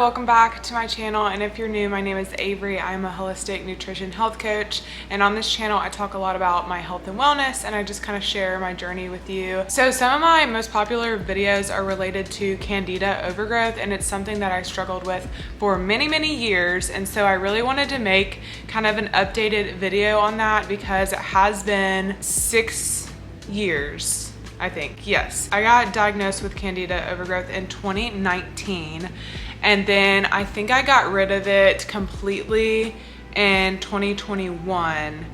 welcome back to my channel, and if you're new, my name is Avery. I'm a holistic nutrition health coach, and on this channel I talk a lot about my health and wellness, and I just kind of share my journey with you. So some of my most popular videos are related to Candida overgrowth, and it's something that I struggled with for many years, and so I really wanted to make kind of an updated video on that because it has been 6 years, I think. Yes, I got diagnosed with Candida overgrowth in 2019, and then I think I got rid of it completely in 2021,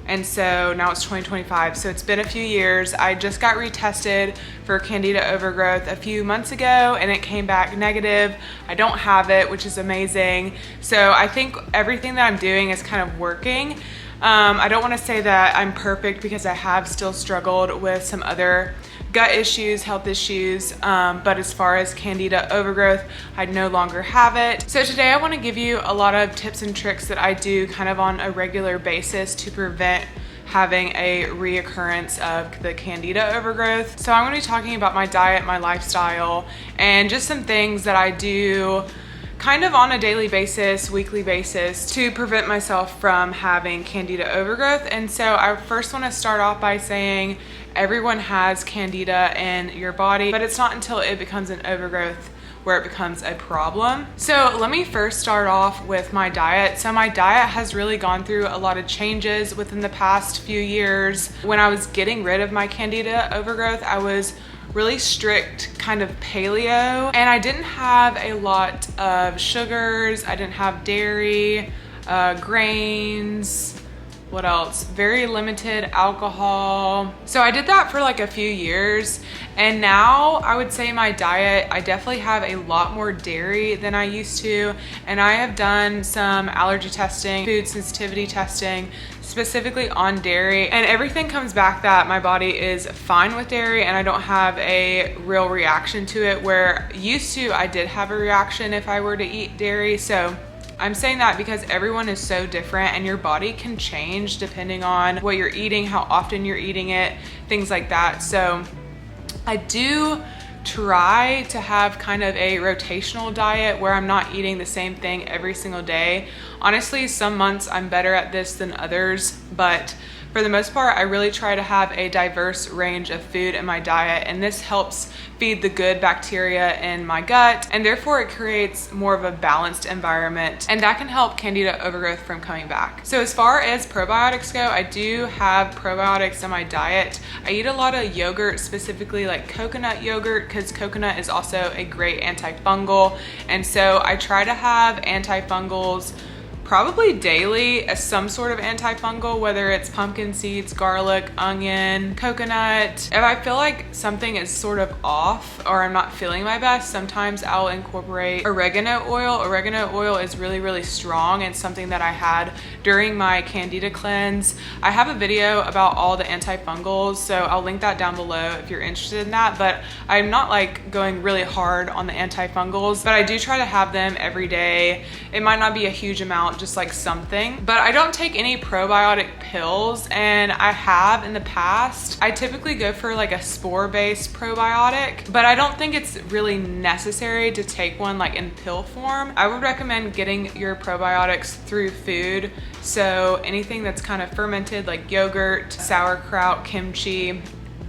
and so now it's 2025, so it's been a few years. I just got retested for Candida overgrowth a few months ago, and it came back negative. I don't have it, which is amazing. So I think everything that I'm doing is kind of working. I don't want to say that I'm perfect because I have still struggled with some other gut issues, health issues, but as far as Candida overgrowth, I no longer have it. So today I want to give you a lot of tips and tricks that I do kind of on a regular basis to prevent having a reoccurrence of the Candida overgrowth. So I'm going to be talking about my diet, my lifestyle, and just some things that I do kind of on a daily basis, weekly basis, to prevent myself from having Candida overgrowth. And so I first want to start off by saying everyone has Candida in your body, but it's not until it becomes an overgrowth where it becomes a problem. So let me first start off with my diet. So my diet has really gone through a lot of changes within the past few years. When I was getting rid of my Candida overgrowth, I was really strict kind of paleo, and I didn't have a lot of sugars, I didn't have dairy, grains, what else? Very limited alcohol. So I did that for like a few years, and now I would say my diet, I definitely have a lot more dairy than I used to, and I have done some allergy testing, food sensitivity testing, specifically on dairy, and everything comes back that my body is fine with dairy and I don't have a real reaction to it, where used to I did have a reaction if I were to eat dairy. So I'm saying that because everyone is so different and your body can change depending on what you're eating, how often you're eating it, things like that. So I do try to have kind of a rotational diet where I'm not eating the same thing every single day. Honestly, some months I'm better at this than others, but for the most part, I really try to have a diverse range of food in my diet, and this helps feed the good bacteria in my gut, and therefore it creates more of a balanced environment, and that can help Candida overgrowth from coming back. So as far as probiotics go, I do have probiotics in my diet. I eat a lot of yogurt, specifically like coconut yogurt, because coconut is also a great antifungal, and so I try to have antifungals probably daily, as some sort of antifungal, whether it's pumpkin seeds, garlic, onion, coconut. If I feel like something is sort of off or I'm not feeling my best, sometimes I'll incorporate oregano oil. Oregano oil is really strong, and something that I had during my Candida cleanse. I have a video about all the antifungals, so I'll link that down below if you're interested in that, but I'm not like going really hard on the antifungals, but I do try to have them every day. It might not be a huge amount, just like something, but I don't take any probiotic pills, and I have in the past. I typically go for like a spore-based probiotic, but I don't think it's really necessary to take one like in pill form. I would recommend getting your probiotics through food, so anything that's kind of fermented like yogurt, sauerkraut, kimchi,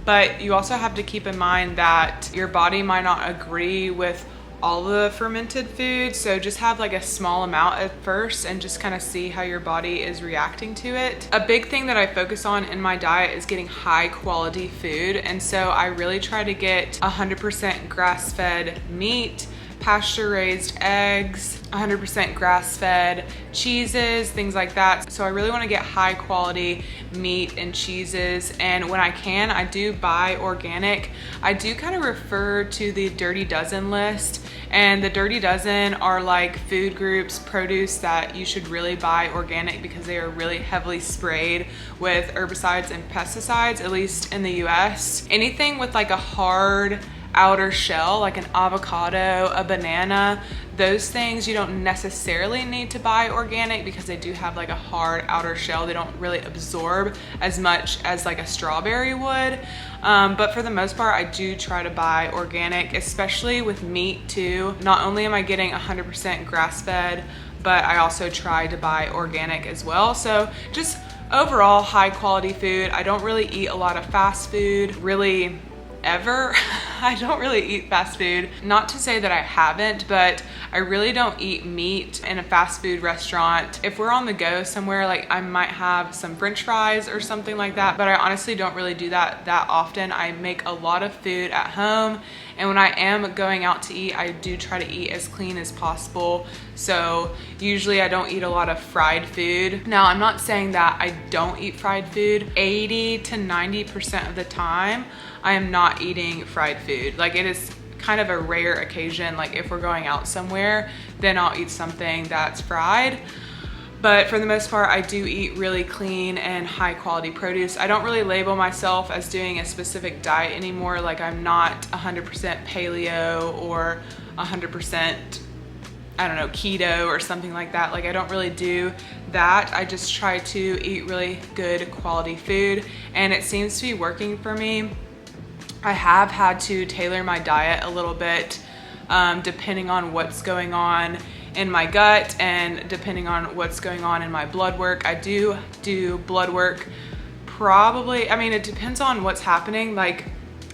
but you also have to keep in mind that your body might not agree with all the fermented foods, so just have like a small amount at first and just kind of see how your body is reacting to it. A big thing that I focus on in my diet is getting high quality food, and so I really try to get 100% grass-fed meat, pasture-raised eggs, 100% grass-fed cheeses, things like that. So I really want to get high quality meat and cheeses, and when I can, I do buy organic. I do kind of refer to the Dirty Dozen list, and the Dirty Dozen are like food groups, produce that you should really buy organic because they are really heavily sprayed with herbicides and pesticides, at least in the US. Anything with like a hard outer shell, like an avocado, a banana. Those things you don't necessarily need to buy organic because they do have like a hard outer shell. They don't really absorb as much as like a strawberry would. But for the most part, I do try to buy organic, especially with meat too. Not only am I getting 100% grass-fed, but I also try to buy organic as well. So just overall high quality food. I don't really eat a lot of fast food, really ever. I don't really eat fast food. Not to say that I haven't, but I really don't eat meat in a fast food restaurant. If we're on the go somewhere, like I might have some French fries or something like that, but I honestly don't really do that often. I make a lot of food at home, and when I am going out to eat, I do try to eat as clean as possible. So usually I don't eat a lot of fried food. Now, I'm not saying that I don't eat fried food. 80 to 90% of the time, I am not eating fried food. Like it is kind of a rare occasion. Like if we're going out somewhere, then I'll eat something that's fried. But for the most part, I do eat really clean and high quality produce. I don't really label myself as doing a specific diet anymore. Like I'm not 100% paleo or 100%, I don't know, keto or something like that. Like I don't really do that. I just try to eat really good quality food, and it seems to be working for me. I have had to tailor my diet a little bit depending on what's going on in my gut and depending on what's going on in my blood work. I do blood work probably, I mean, it depends on what's happening. Like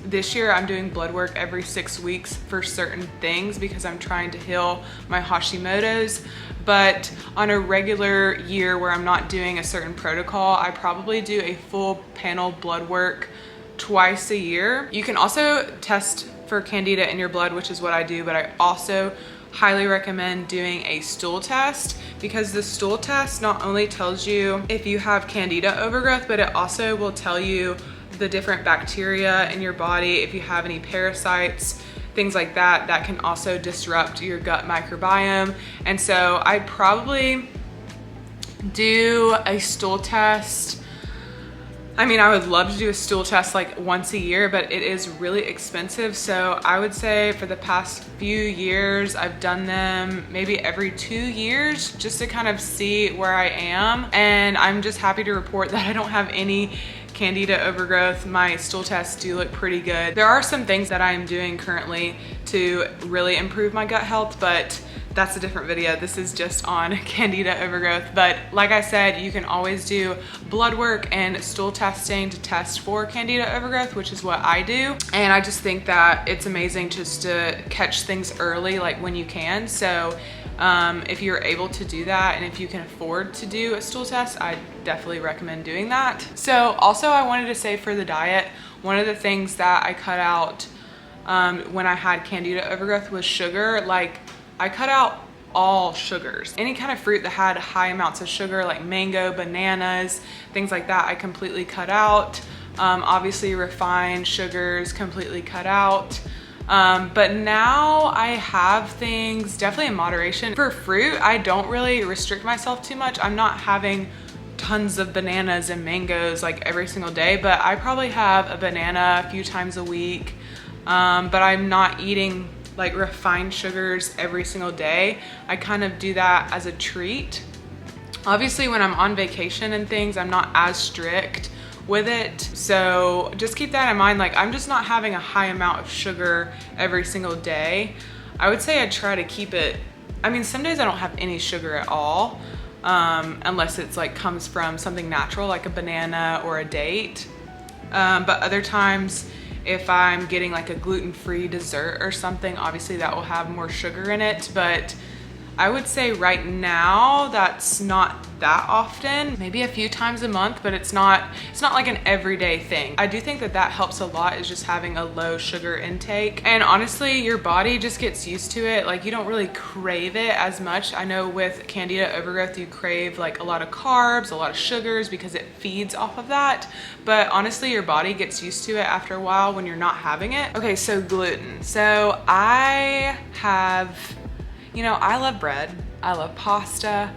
this year I'm doing blood work every 6 weeks for certain things because I'm trying to heal my Hashimoto's. But on a regular year where I'm not doing a certain protocol, I probably do a full panel blood work twice a year. You can also test for Candida in your blood, which is what I do, but I also highly recommend doing a stool test because the stool test not only tells you if you have Candida overgrowth, but it also will tell you the different bacteria in your body, if you have any parasites, things like that, that can also disrupt your gut microbiome. And so I'd probably do a stool test. I mean, I would love to do a stool test like once a year, but it is really expensive. So I would say for the past few years, I've done them maybe every 2 years just to kind of see where I am. And I'm just happy to report that I don't have any Candida overgrowth. My stool tests do look pretty good. There are some things that I am doing currently to really improve my gut health, but that's a different video. This is just on Candida overgrowth. But like I said, you can always do blood work and stool testing to test for Candida overgrowth, which is what I do. And I just think that it's amazing just to catch things early, like when you can. So if you're able to do that and if you can afford to do a stool test, I definitely recommend doing that. So also I wanted to say for the diet, one of the things that I cut out when I had Candida overgrowth was sugar. Like I cut out all sugars. Any kind of fruit that had high amounts of sugar, like mango, bananas, things like that, I completely cut out. Obviously refined sugars, completely cut out. But now I have things definitely in moderation. For fruit, I don't really restrict myself too much. I'm not having tons of bananas and mangoes like every single day, but I probably have a banana a few times a week. But I'm not eating like refined sugars every single day. I kind of do that as a treat. Obviously when I'm on vacation and things, I'm not as strict with it. So just keep that in mind. Like I'm just not having a high amount of sugar every single day. I would say I try to keep it, I mean, some days I don't have any sugar at all, unless it's like comes from something natural like a banana or a date. But other times, if I'm getting like a gluten-free dessert or something, obviously that will have more sugar in it. But I would say right now that's not that often, maybe a few times a month, but it's not like an everyday thing. I do think that that helps a lot, is just having a low sugar intake. And honestly, your body just gets used to it. Like you don't really crave it as much. I know with Candida overgrowth, you crave like a lot of carbs, a lot of sugars because it feeds off of that. But honestly, your body gets used to it after a while when you're not having it. Okay, so gluten. So I have, you know, I love bread, I love pasta,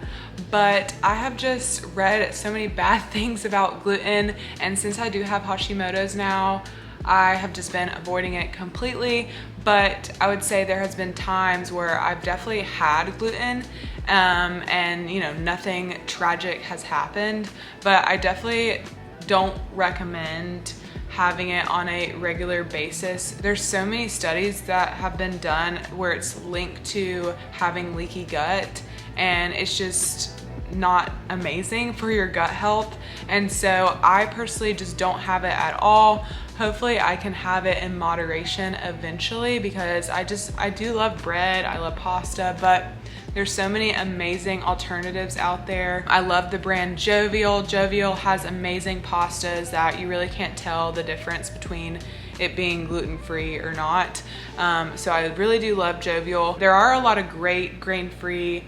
but I have just read so many bad things about gluten. And since I do have Hashimoto's now, I have just been avoiding it completely, but I would say there has been times where I've definitely had gluten and you know, nothing tragic has happened, but I definitely don't recommend having it on a regular basis. There's so many studies that have been done where it's linked to having leaky gut, and it's just not amazing for your gut health. And so I personally just don't have it at all. Hopefully I can have it in moderation eventually, because I do love bread, I love pasta, but there's so many amazing alternatives out there. I love the brand Jovial. Jovial has amazing pastas that you really can't tell the difference between it being gluten-free or not. So I really do love Jovial. There are a lot of great grain-free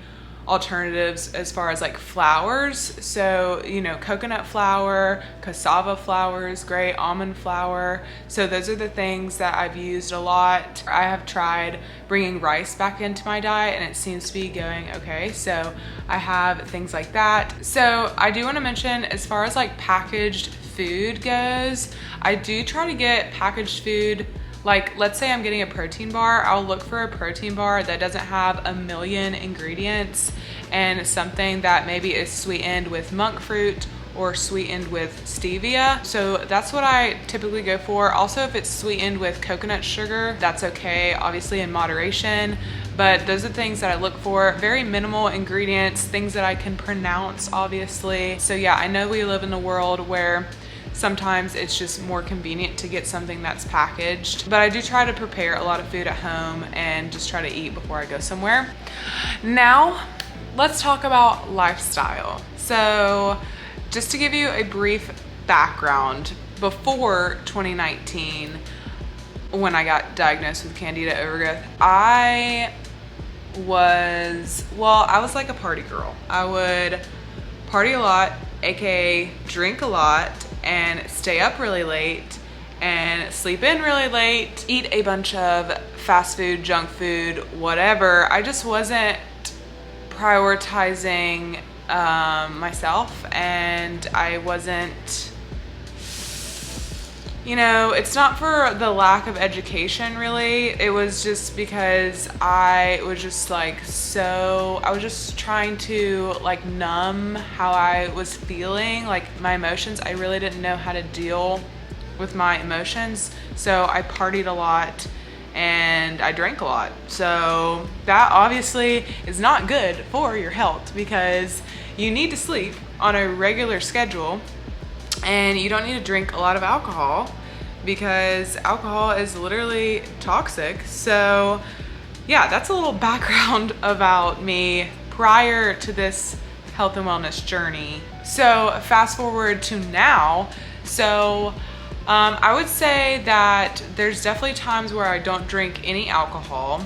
alternatives as far as like flours. So, you know, coconut flour, cassava flour is great, almond flour. So those are the things that I've used a lot. I have tried bringing rice back into my diet and it seems to be going okay. So I have things like that. So I do want to mention, as far as like packaged food goes, I do try to get packaged food. Like, let's say I'm getting a protein bar, I'll look for a protein bar that doesn't have a million ingredients and something that maybe is sweetened with monk fruit or sweetened with stevia. So that's what I typically go for. Also, if it's sweetened with coconut sugar, that's okay, obviously in moderation. But those are things that I look for. Very minimal ingredients, things that I can pronounce, obviously. So yeah, I know we live in a world where sometimes it's just more convenient to get something that's packaged, but I do try to prepare a lot of food at home and just try to eat before I go somewhere. Now, let's talk about lifestyle. So just to give you a brief background, before 2019, when I got diagnosed with Candida Overgrowth, I was like a party girl. I would party a lot, aka drink a lot, and stay up really late and sleep in really late, eat a bunch of fast food, junk food, whatever. I just wasn't prioritizing myself, and I wasn't, you know, it's not for the lack of education really. It was just because I was just like I was just trying to like numb how I was feeling, like my emotions. I really didn't know how to deal with my emotions. So I partied a lot and I drank a lot. So that obviously is not good for your health, because you need to sleep on a regular schedule. And you don't need to drink a lot of alcohol, because alcohol is literally toxic. So yeah, that's a little background about me prior to this health and wellness journey. So fast forward to now. So I would say that there's definitely times where I don't drink any alcohol.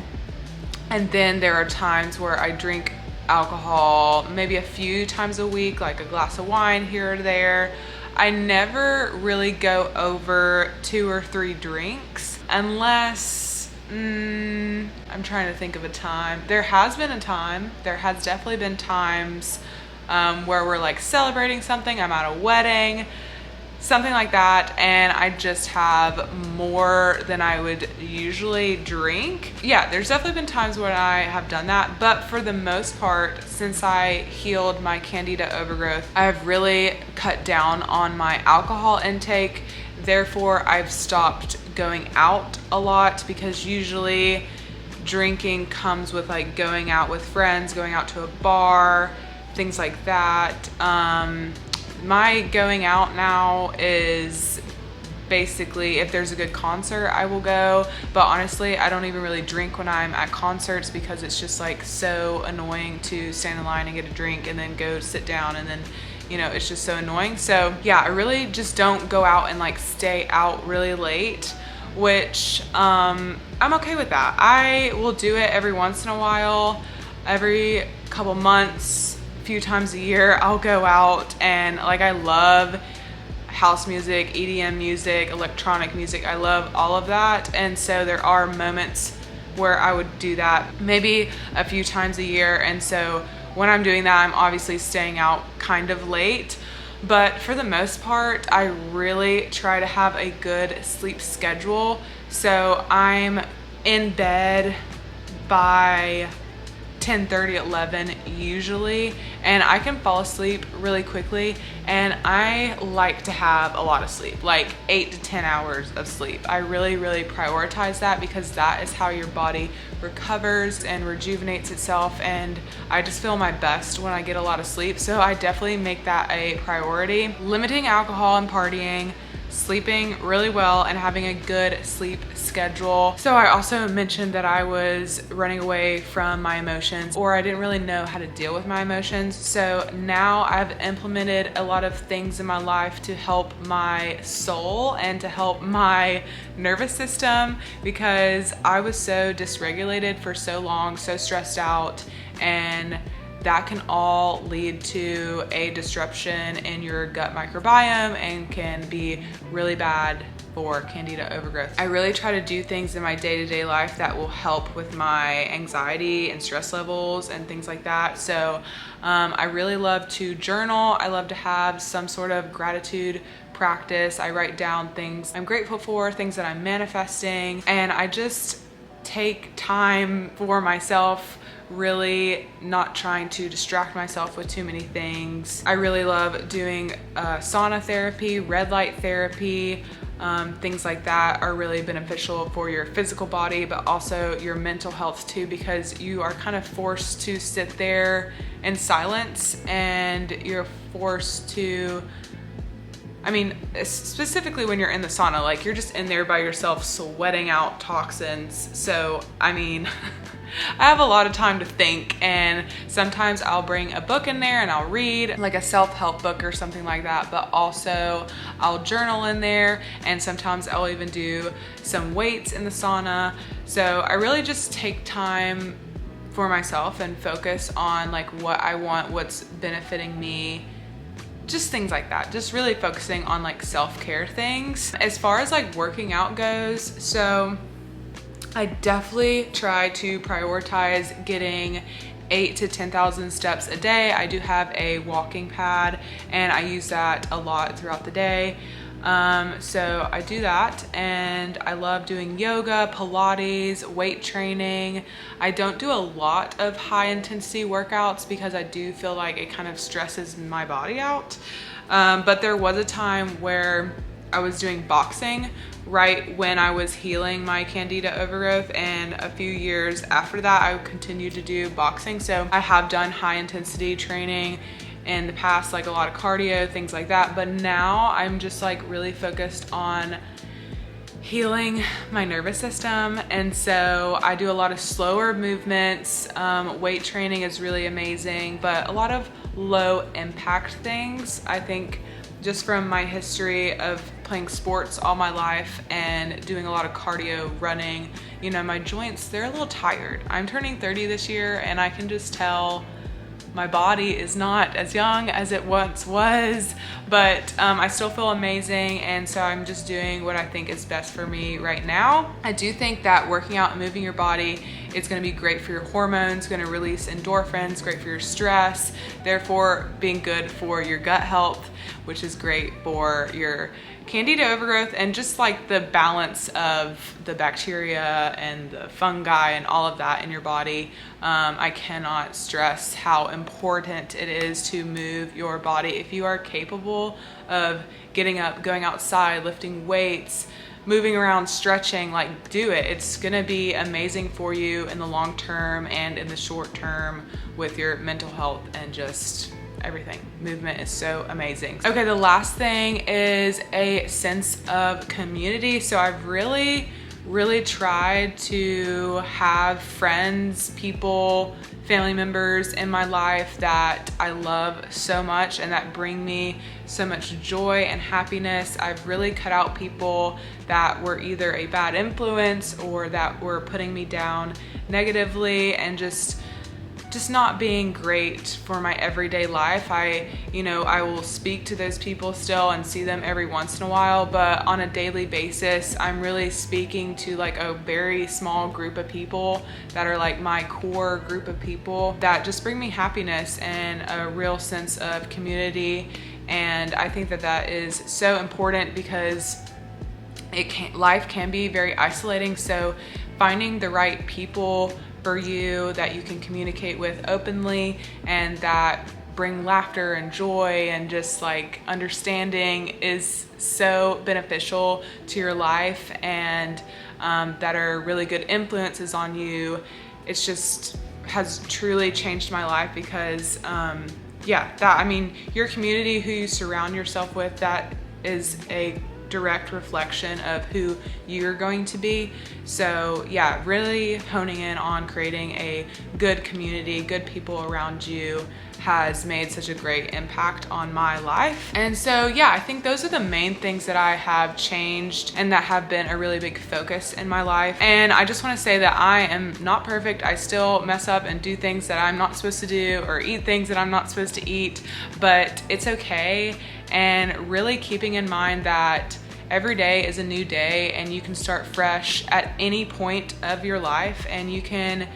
And then there are times where I drink alcohol maybe a few times a week, like a glass of wine here or there. I never really go over 2 or 3 drinks unless, I'm trying to think of a time. There has definitely been times where we're like celebrating something, I'm at a wedding, something like that, and I just have more than I would usually drink. Yeah, there's definitely been times when I have done that, but for the most part, since I healed my Candida Overgrowth, I have really cut down on my alcohol intake. Therefore, I've stopped going out a lot, because usually drinking comes with like going out with friends, going out to a bar, things like that. My going out now is basically if there's a good concert, I will go. But honestly, I don't even really drink when I'm at concerts, because it's just like so annoying to stand in line and get a drink and then go sit down, and then, you know, it's just so annoying. So yeah, I really just don't go out and like stay out really late, which I'm okay with that. I will do it every once in a while, every couple months, few times a year. I'll go out, and like I love house music, EDM music, electronic music. I love all of that. And so there are moments where I would do that maybe a few times a year. And so when I'm doing that, I'm obviously staying out kind of late. But for the most part, I really try to have a good sleep schedule. So I'm in bed by 10:30, 11 usually, and I can fall asleep really quickly, and I like to have a lot of sleep, like 8 to 10 hours of sleep. I really prioritize that because that is how your body recovers and rejuvenates itself, and I just feel my best when I get a lot of sleep. So I definitely make that a priority. Limiting alcohol and partying, sleeping really well, and having a good sleep schedule. So I also mentioned that I was running away from my emotions, or I didn't really know how to deal with my emotions. So now I've implemented a lot of things in my life to help my soul and to help my nervous system, because I was so dysregulated for so long, so stressed out, and that can all lead to a disruption in your gut microbiome and can be really bad for Candida overgrowth. I really try to do things in my day-to-day life that will help with my anxiety and stress levels and things like that. So I really love to journal. I love to have some sort of gratitude practice. I write down things I'm grateful for, things that I'm manifesting, and I just take time for myself, really not trying to distract myself with too many things. I really love doing sauna therapy, red light therapy. Things like that are really beneficial for your physical body, but also your mental health too, because you are kind of forced to sit there in silence, and you're forced to, I mean, specifically when you're in the sauna, like you're just in there by yourself sweating out toxins. So, I mean, I have a lot of time to think, and sometimes I'll bring a book in there and I'll read like a self-help book or something like that, but also I'll journal in there, and sometimes I'll even do some weights in the sauna. So I really just take time for myself and focus on like what I want, what's benefiting me, just things like that. Just really focusing on like self-care things. As far as like working out goes, so I definitely try to prioritize getting 8 to 10,000 steps a day. I do have a walking pad, and I use that a lot throughout the day. So I do that, and I love doing yoga, Pilates, weight training. I don't do a lot of high intensity workouts because I do feel like it kind of stresses my body out. But there was a time where I was doing boxing right when I was healing my Candida overgrowth, and a few years after that I continued to do boxing. So I have done high intensity training in the past, like a lot of cardio, things like that, but now I'm just like really focused on healing my nervous system, and so I do a lot of slower movements. Weight training is really amazing, but a lot of low impact things. I think just from my history of playing sports all my life and doing a lot of cardio, running, you know, my joints, they're a little tired. I'm turning 30 this year, and I can just tell my body is not as young as it once was, but I still feel amazing, and so I'm just doing what I think is best for me right now. I do think that working out and moving your body is going to be great for your hormones, going to release endorphins, great for your stress, therefore being good for your gut health, which is great for your Candida overgrowth and just like the balance of the bacteria and the fungi and all of that in your body. I cannot stress how important it is to move your body. If you are capable of getting up, going outside, lifting weights, moving around, stretching, like do it. It's gonna be amazing for you in the long term and in the short term with your mental health and just everything. Movement is so amazing. Okay, the last thing is a sense of community. So I've really tried to have friends, people, family members in my life that I love so much and that bring me so much joy and happiness. I've really cut out people that were either a bad influence or that were putting me down negatively, and just just not being great for my everyday life. I will speak to those people still and see them every once in a while, but on a daily basis, I'm really speaking to like a very small group of people that are like my core group of people that just bring me happiness and a real sense of community. And I think that that is so important because life can be very isolating. So finding the right people for you that you can communicate with openly and that bring laughter and joy and just like understanding is so beneficial to your life, and that are really good influences on you. It's just has truly changed my life because your community, who you surround yourself with, that is a direct reflection of who you're going to be. So yeah, really honing in on creating a good community, good people around you has made such a great impact on my life. And so yeah, I think those are the main things that I have changed and that have been a really big focus in my life. And I just want to say that I am not perfect. I still mess up and do things that I'm not supposed to do or eat things that I'm not supposed to eat, but it's okay. And really keeping in mind that every day is a new day and you can start fresh at any point of your life, and you can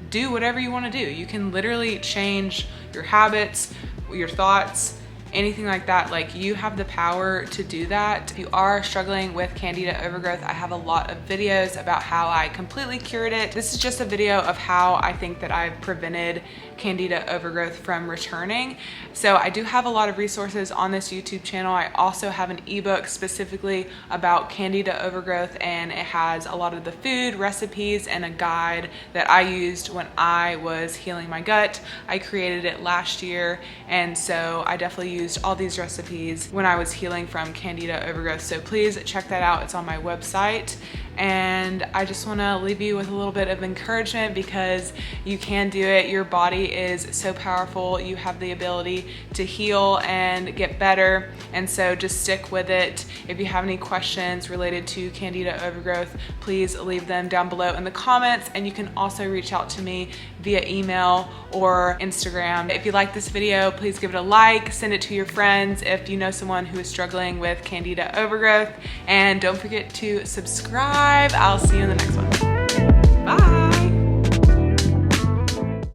do whatever you want to do. You can literally change your habits, your thoughts, anything like that. Like, you have the power to do that. If you are struggling with Candida overgrowth, I have a lot of videos about how I completely cured it. This is just a video of how I think that I've prevented Candida overgrowth from returning. So I do have a lot of resources on this YouTube channel. I also have an ebook specifically about Candida overgrowth, and it has a lot of the food recipes and a guide that I used when I was healing my gut. I created it last year, and so I definitely used all these recipes when I was healing from Candida overgrowth. So please check that out. It's on my website. And I just want to leave you with a little bit of encouragement because you can do it. Your body is so powerful. You have the ability to heal and get better. And so just stick with it. If you have any questions related to Candida overgrowth, please leave them down below in the comments. And you can also reach out to me via email or Instagram. If you like this video, please give it a like, send it to your friends if you know someone who is struggling with Candida overgrowth. And don't forget to subscribe. I'll see you in the next one.